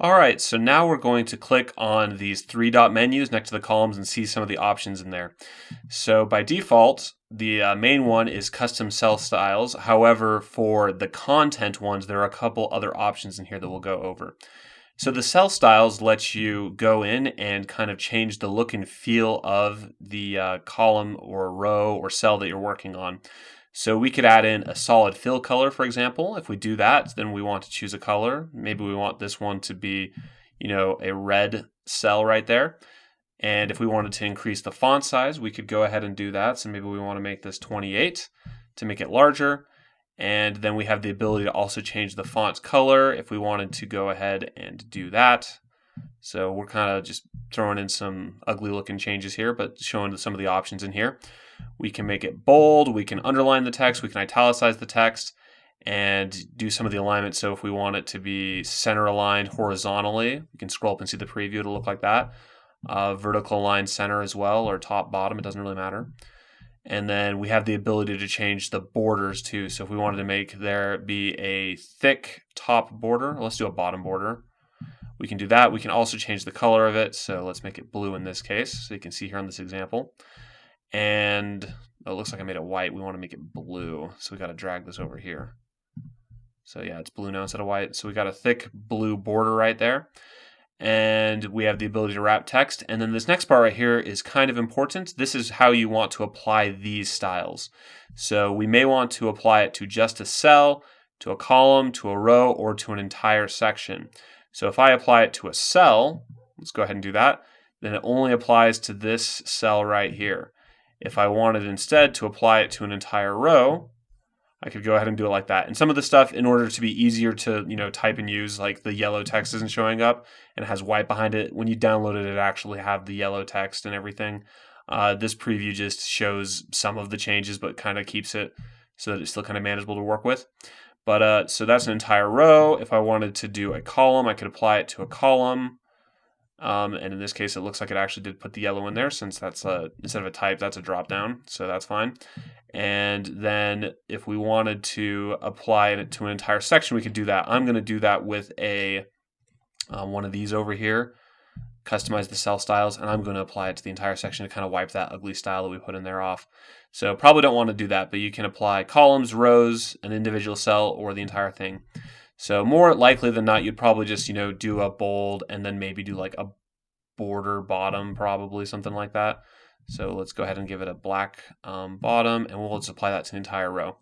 All right, so now we're going to click on these three dot menus next to the columns and see some of the options in there. So by default, the main one is custom cell styles. However, for the content ones, there are a couple other options in here that we'll go over. So the cell styles lets you go in and kind of change the look and feel of the column or row or cell that you're working on. So we could add in a solid fill color, for example. If we do that, then we want to choose a color. Maybe we want this one to be, a red cell right there. And if we wanted to increase the font size, we could go ahead and do that. So maybe we want to make this 28 to make it larger. And then we have the ability to also change the font color if we wanted to go ahead and do that. So we're kind of just throwing in some ugly looking changes here, but showing some of the options in here. We can make it bold, we can underline the text, we can italicize the text, and do some of the alignment. So if we want it to be center aligned horizontally, we can scroll up and see the preview to look like that. Vertical align center as well, or top, bottom, it doesn't really matter. And then we have the ability to change the borders too. So if we wanted to make there be a thick top border, let's do a bottom border. We can do that. We can also change the color of it. So let's make it blue in this case. So you can see here on this example. And it looks like I made it white. We want to make it blue. So we got to drag this over here. So yeah, it's blue now instead of white. So we got a thick blue border right there. And we have the ability to wrap text. And then this next part right here is kind of important. This is how you want to apply these styles. So we may want to apply it to just a cell, to a column, to a row, or to an entire section. So if I apply it to a cell, let's go ahead and do that, then it only applies to this cell right here. If I wanted instead to apply it to an entire row, I could go ahead and do it like that. And some of the stuff, in order to be easier to type and use, like the yellow text isn't showing up and it has white behind it. When you download it, it actually have the yellow text and everything. This preview just shows some of the changes, but kind of keeps it so that it's still kind of manageable to work with. But so that's an entire row. If I wanted to do a column, I could apply it to a column. And in this case, it looks like it actually did put the yellow in there, since that's instead of a type, that's a drop down. So that's fine. And then if we wanted to apply it to an entire section, we could do that. I'm going to do that with a one of these over here, customize the cell styles, and I'm going to apply it to the entire section to kind of wipe that ugly style that we put in there off. So probably don't want to do that, but you can apply columns, rows, an individual cell, or the entire thing. So more likely than not, you'd probably just, do a bold and then maybe do like a border bottom, probably something like that. So let's go ahead and give it a black bottom, and we'll just apply that to the entire row.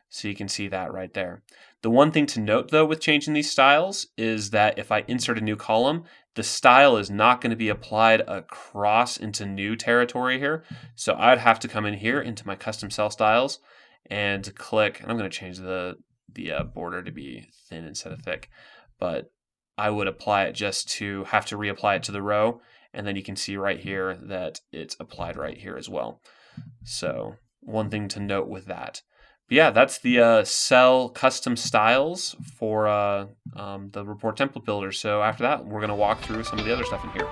So you can see that right there. The one thing to note, though, with changing these styles is that if I insert a new column, the style is not going to be applied across into new territory here. So I'd have to come in here into my custom cell styles and click, and I'm going to change the border to be thin instead of thick, but I would apply it just to have to reapply it to the row, and then you can see right here that it's applied right here as well. So one thing to note with that. But yeah, that's the cell custom styles for the report template builder. So after that, we're going to walk through some of the other stuff in here.